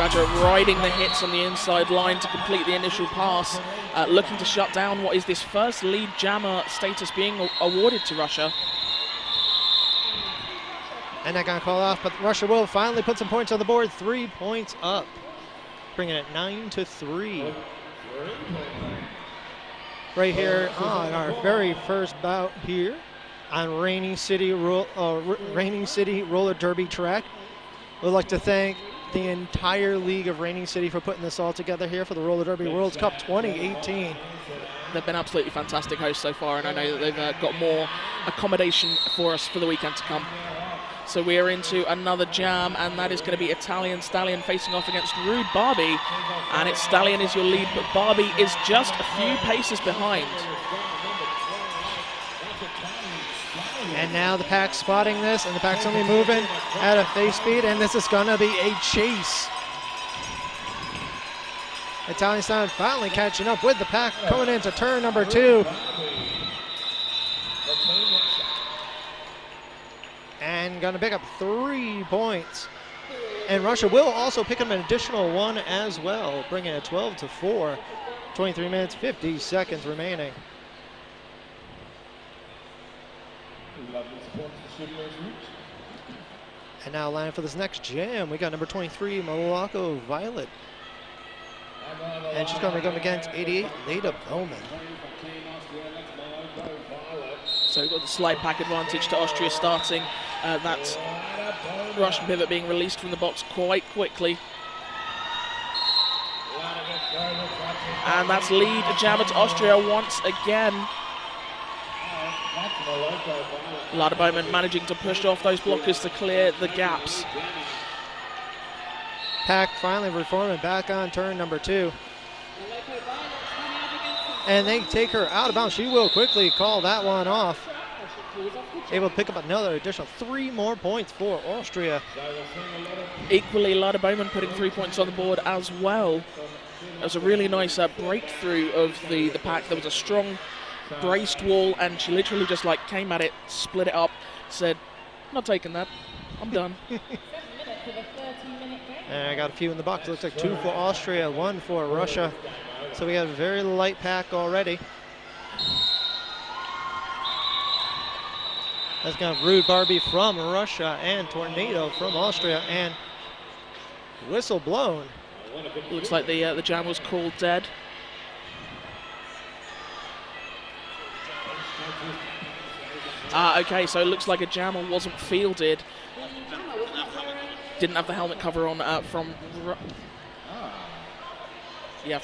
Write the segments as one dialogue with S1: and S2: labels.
S1: about it, riding the hits on the inside line to complete the initial pass, looking to shut down what is this first lead jammer status being awarded to Russia.
S2: And that got called off, but Russia will finally put some points on the board. 3 points up, bringing it 9-3. Right here on our very first bout here on Rainy City Roller Derby track. We'd like to thank the entire league of Rainy City for putting this all together here for the Roller Derby World Cup 2018.
S1: They've been absolutely fantastic hosts so far, and I know that they've got more accommodation for us for the weekend to come. So we are into another jam, and that is going to be Italian Stallion facing off against Rude Barbie. And it's Stallion is your lead, but Barbie is just a few paces behind.
S2: And now the pack spotting this, and the pack's only moving at a face speed, and this is going to be a chase. Italian Stallion finally catching up with the pack, coming into turn number 2. And going to pick up 3 points. And Russia will also pick up an additional 1 as well, bringing it 12-4. 23 minutes, 50 seconds remaining. And now lining for this next jam, we got number 23, Morocco Violet. And she's going to be going against 88, Leda Bowman.
S1: So we've got the slight pack advantage to Austria starting. That Russian pivot being released from the box quite quickly. And that's lead jammer to Austria once again. Lada Bowman managing to push off those blockers to clear the gaps.
S2: Pack finally reforming back on turn number 2. And they take her out of bounds. She will quickly call that one off. Able to pick up another additional 3 more points for Austria.
S1: Equally, Lada Bowman putting 3 points on the board as well. It was a really nice breakthrough of the pack. There was a strong braced wall, and she literally just like came at it, split it up, said, "Not taking that, I'm done."
S2: And I got a few in the box. Looks like 2 for Austria, 1 for Russia. So we have a very light pack already. That's going to Rude Barbie from Russia and Tornado from Austria, and whistle blown.
S1: Looks like the jam was called dead. Okay, so it looks like a jammer wasn't fielded. Didn't have the helmet cover on from. Yeah.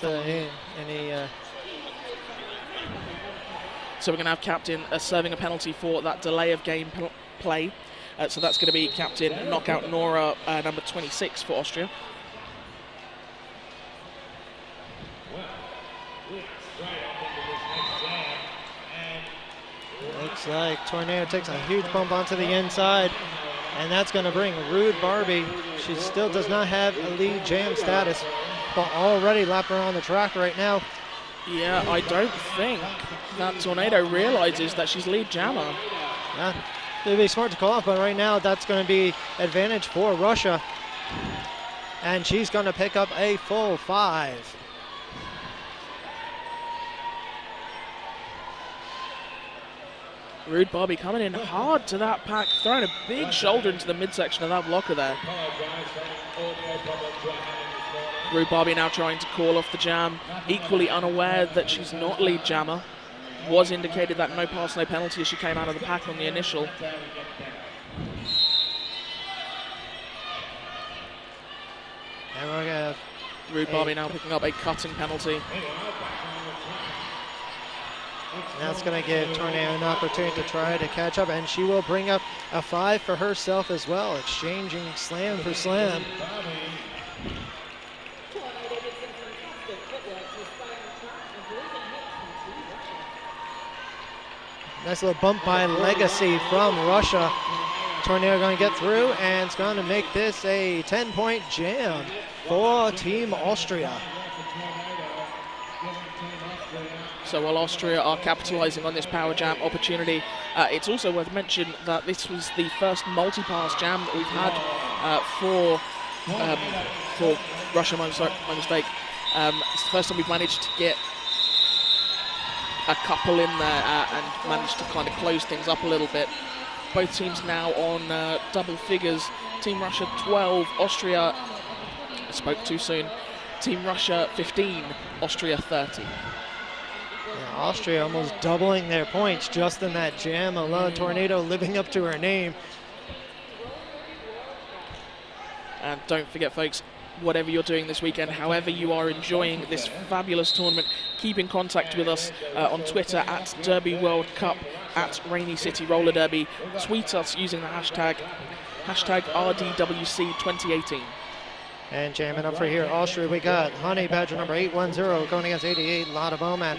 S1: So we're going to have captain serving a penalty for that delay of game play. So that's going to be captain knockout Nora, number 26 for Austria.
S2: Looks like Tornado takes a huge bump onto the inside, and that's going to bring Rude Barbie. She still does not have a lead jam status, but already lapping around the track right now.
S1: Yeah, I don't think that Tornado realizes that she's lead jammer.
S2: Yeah, it would be smart to call off, but right now that's going to be advantage for Russia. And she's going to pick up a full 5.
S1: Rude Barbie coming in hard to that pack, throwing a big shoulder into the midsection of that blocker there. Rude Barbie now trying to call off the jam, equally unaware that she's not lead jammer. Was indicated that no pass, no penalty as she came out of the pack on the initial.
S2: And we're gonna have
S1: Rude Barbie now picking up a cutting penalty.
S2: That's going to give Tornado an opportunity to try to catch up, and she will bring up a 5 for herself as well, exchanging slam for slam. Nice little bump by Legacy from Russia. Tornado going to get through, and it's going to make this a 10-point jam for Team Austria.
S1: So while Austria are capitalizing on this power jam opportunity, it's also worth mentioning that this was the first multi-pass jam that we've had for for Russia, my mistake. It's the first time we've managed to get a couple in there and managed to kind of close things up a little bit. Both teams now on double figures. Team Russia 12, Austria, I spoke too soon. Team Russia 15, Austria 30.
S2: Yeah, Austria almost doubling their points just in that jam alone. Tornado living up to her name.
S1: And don't forget, folks, whatever you're doing this weekend, however you are enjoying this fabulous tournament, keep in contact with us on Twitter at Derby World Cup, at Rainy City Roller Derby. Tweet us using the hashtag RDWC 2018.
S2: And jamming up for here, Austria, we got Honey Badger number 810 going against 88, Lotta Bowman.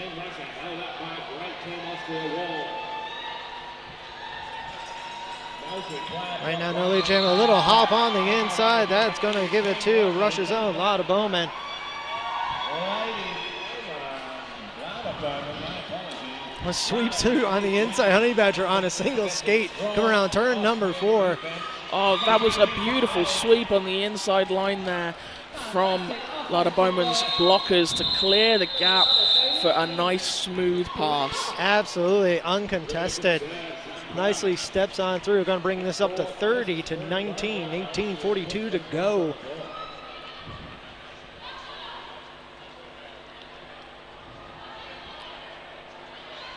S2: Right now, no lead jam, a little hop on the inside. That's going to give it to Russia's own Lotta Bowman. A sweep two on the inside. Honey Badger on a single skate. Come around turn number 4.
S1: Oh, that was a beautiful sweep on the inside line there from Lotta Bowman's blockers to clear the gap for a nice smooth pass.
S2: Absolutely uncontested. Nicely steps on through. Going to bring this up to 30 to 19. 18:42 to go.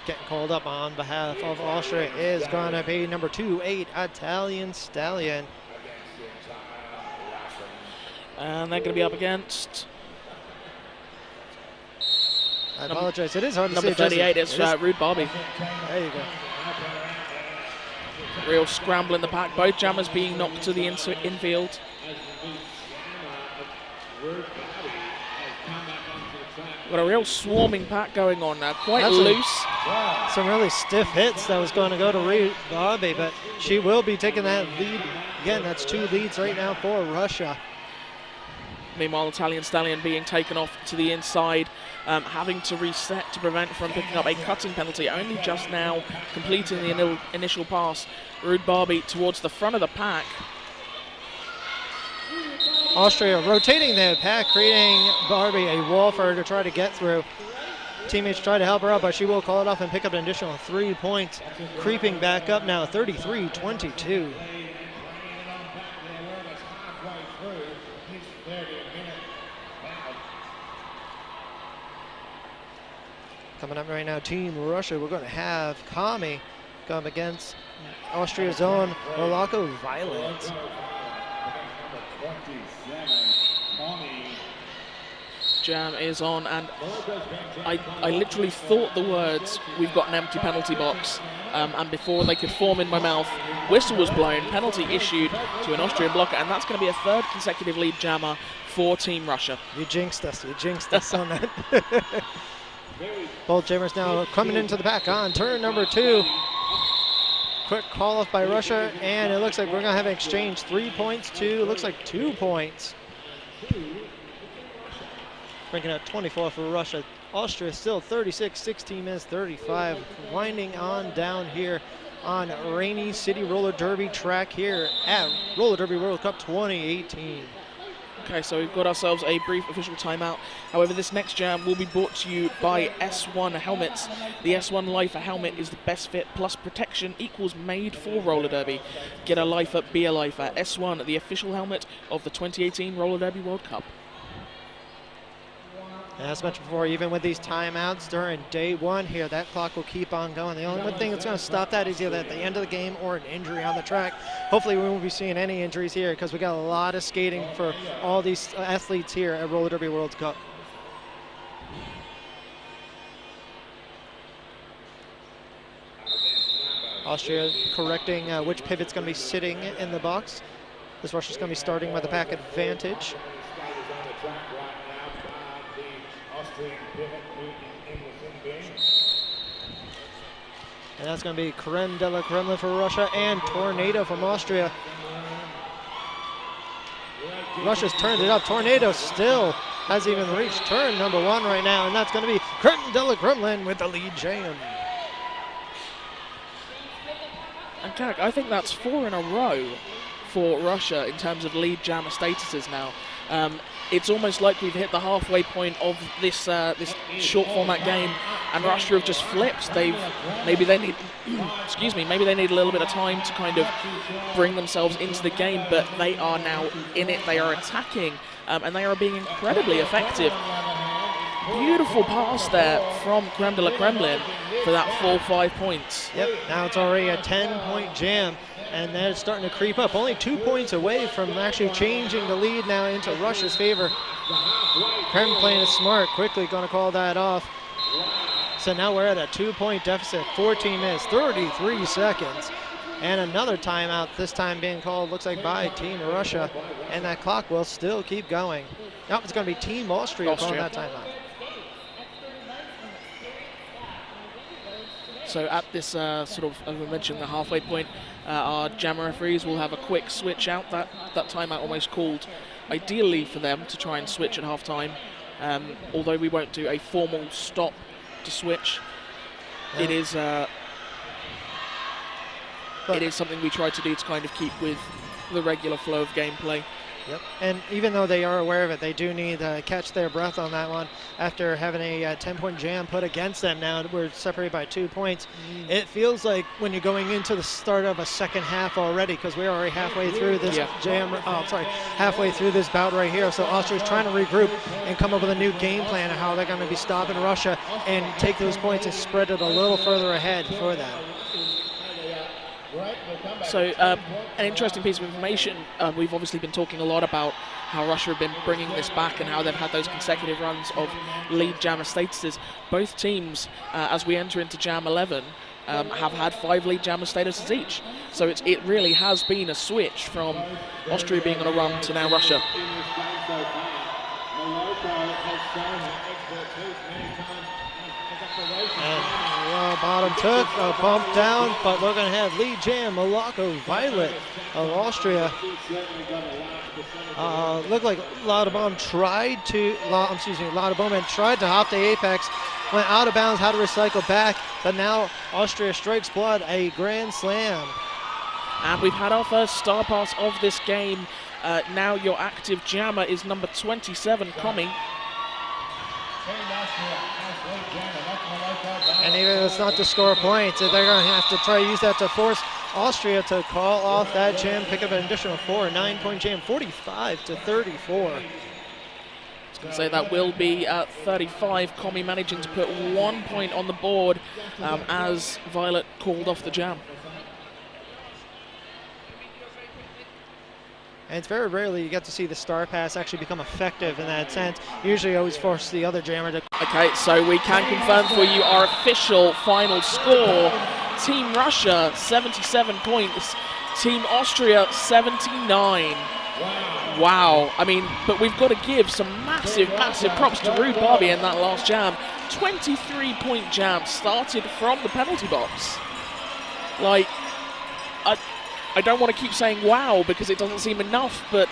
S2: Getting called up on behalf of Austria is going to be number 28, Italian Stallion.
S1: And they're going to be up against...
S2: I apologize. It is hard to
S1: number
S2: see.
S1: 38, it's Rude Barbie.
S2: There you go.
S1: Real scramble in the pack. Both jammers being knocked to the infield. Got a real swarming pack going on now. Quite loose.
S2: Some really stiff hits that was going to go to Rude Barbie, but she will be taking that lead. Again, that's 2 leads right now for Russia.
S1: Meanwhile, Italian Stallion being taken off to the inside, having to reset to prevent from picking up a cutting penalty. Only just now completing the initial pass. Rude Barbie towards the front of the pack.
S2: Austria rotating their pack, creating Barbie a wall for her to try to get through. Teammates try to help her out, but she will call it off and pick up an additional 3 points. Creeping back up now, 33-22. Coming up right now, Team Russia, we're going to have Kami come against Austria's own Morocco Violet.
S1: Jam is on, and I literally thought the words, "We've got an empty penalty box," and before they could form in my mouth, whistle was blown, penalty issued to an Austrian blocker, and that's going to be a 3rd consecutive lead jammer for Team Russia.
S2: You jinxed us on that. Both jammers now coming into the pack on turn number 2. Quick call off by Russia, and it looks like we're going to have an exchange. 3 points to, looks like 2 points. Bringing out 24 for Russia. Austria still 36, 16 minutes, 35. Winding on down here on Rainy City Roller Derby track here at Roller Derby World Cup 2018.
S1: Okay, so we've got ourselves a brief official timeout. However, this next jam will be brought to you by S1 Helmets. The S1 Lifer helmet is the best fit plus protection equals made for roller derby. Get a lifer, be a lifer. S1, the official helmet of the 2018 Roller Derby World Cup.
S2: And as mentioned before, even with these timeouts during day 1 here, that clock will keep on going. The only one thing that's going to stop that is either at the end of the game or an injury on the track. Hopefully we won't be seeing any injuries here because we got a lot of skating for all these athletes here at Roller Derby World Cup. Austria correcting which pivot's going to be sitting in the box. This Russia's going to be starting with the pack advantage. And that's going to be Creme de la Kremlin for Russia and Tornado from Austria. Russia's turned it up. Tornado still hasn't even reached turn number 1 right now, and that's going to be Creme de la Kremlin with the lead jam.
S1: And Jack, I think that's 4 in a row for Russia in terms of lead jammer statuses now. It's almost like we've hit the halfway point of this this short format game, and Russia have just flipped. Maybe they need maybe they need a little bit of time to kind of bring themselves into the game, but they are now in it. They are attacking, and they are being incredibly effective. Beautiful pass there from Creme de la Kremlin for that full 5 points.
S2: Yep, now it's already a 10-point jam, and then it's starting to creep up. Only 2 points away from actually changing the lead now into Russia's favor. Krem playing it smart, quickly going to call that off. So now we're at a 2-point deficit, 14 minutes, 33 seconds. And another timeout, this time being called, looks like by Team Russia. And that clock will still keep going. Nope, it's going to be Team Austria calling that timeout.
S1: So at this sort of, as we mentioned, the halfway point, our jammer referees will have a quick switch out. That timeout almost called ideally for them to try and switch at half time. Although we won't do a formal stop to switch, it is something we try to do to kind of keep with the regular flow of gameplay.
S2: Yep, and even though they are aware of it, they do need to catch their breath on that one after having a 10-point jam put against them. Now we're separated by 2 points. It feels like when you're going into the start of a second half already, because we're already halfway through this halfway through this bout right here. So Austria's trying to regroup and come up with a new game plan of how they're going to be stopping Russia and take those points and spread it a little further ahead for them.
S1: So an interesting piece of information, we've obviously been talking a lot about how Russia have been bringing this back and how they've had those consecutive runs of lead jammer statuses. Both teams, as we enter into Jam 11, have had 5 lead jammer statuses each. So it really has been a switch from Austria being on a run to now Russia.
S2: Bottom took, a bump down, but we're going to have lead jam, Morocco Violet of Austria. Looked like Lauterbom tried to hop the apex, went out of bounds, had to recycle back, but now Austria strikes blood, a grand slam.
S1: And we've had our first star pass of this game. Now your active jammer is number 27, Komi.
S2: And even if it's not to score points, they're going to have to try to use that to force Austria to call off that jam, pick up an additional 4, 9-point jam, 45-34.
S1: So that will be 35. Komi managing to put 1 point on the board as Violet called off the jam.
S2: And it's very rarely you get to see the star pass actually become effective in that sense. Usually always force the other jammer to...
S1: Okay, so we can confirm for you our official final score. Team Russia, 77 points. Team Austria, 79. Wow. I mean, but we've got to give some massive props to Rude Barbie in that last jam. 23-point jam started from the penalty box. Like, I don't want to keep saying wow because it doesn't seem enough, but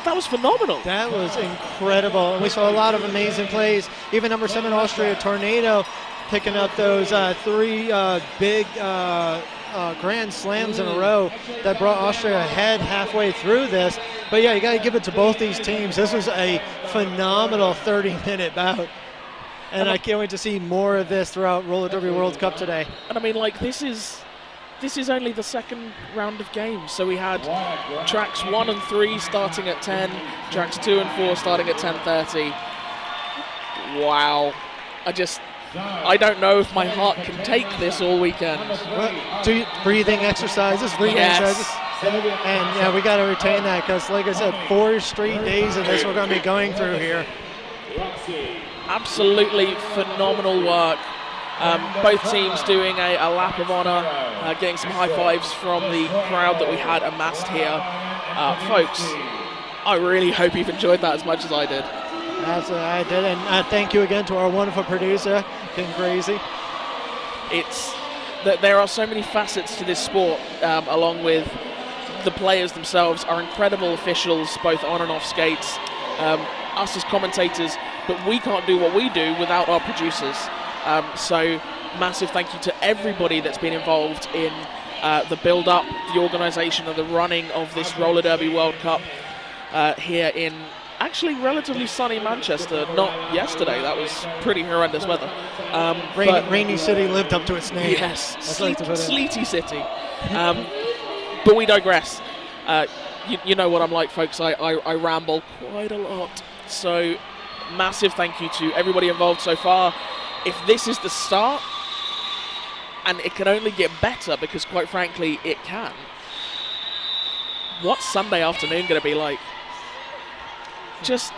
S1: that was phenomenal.
S2: That was incredible. And we saw a lot of amazing plays. Even number 7 Austria, Tornado, picking up those 3 big grand slams in a row that brought Austria ahead halfway through this. But yeah, you got to give it to both these teams. This was a phenomenal 30-minute bout. And I can't wait to see more of this throughout Roller Derby World Cup today.
S1: And I mean, like, this is only the second round of games. So we had tracks 1 and 3 starting at 10, tracks 2 and 4 starting at 10:30. Wow. I don't know if my heart can take this all weekend.
S2: Well, do breathing exercises, exercises. And yeah, we got to retain that because, like I said, 4 straight days of this we're going to be going through here.
S1: Absolutely phenomenal work. Both teams doing a lap of honor, getting some high fives from the crowd that we had amassed here. Folks, I really hope you've enjoyed that as much as I did.
S2: Absolutely, I did, and thank you again to our wonderful producer, King Crazy.
S1: It's that there are so many facets to this sport, along with the players themselves, our incredible officials, both on and off skates, us as commentators, but we can't do what we do without our producers. So massive thank you to everybody that's been involved in the build-up, the organisation, and the running of this Roller Derby World Cup here in actually relatively sunny Manchester. Not yesterday, that was pretty horrendous weather.
S2: Rainy City lived up to its name.
S1: Yes, sleety city. But we digress. You know what I'm like, folks. I ramble quite a lot. So massive thank you to everybody involved so far. If this is the start, and it can only get better, because quite frankly it can, what's Sunday afternoon going to be like? Just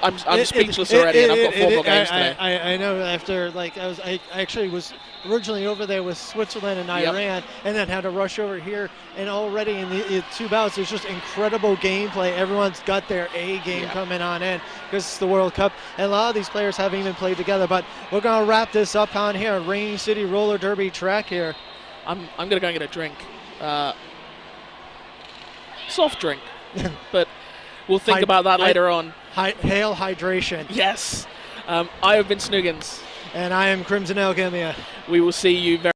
S1: I'm speechless already, and I've got 4 more games today.
S2: I know. After I actually was originally over there with Switzerland and Iran, and then had to rush over here. And already in the 2 bouts, there's just incredible gameplay. Everyone's got their A game coming on in because it's the World Cup, and a lot of these players haven't even played together. But we're gonna wrap this up on here, Rainy City Roller Derby track here.
S1: I'm gonna go and get a drink, soft drink, but we'll think about that later on.
S2: Hail hydration.
S1: Yes. I have been Snoogans.
S2: And I am Crimson Alchemia.
S1: We will see you very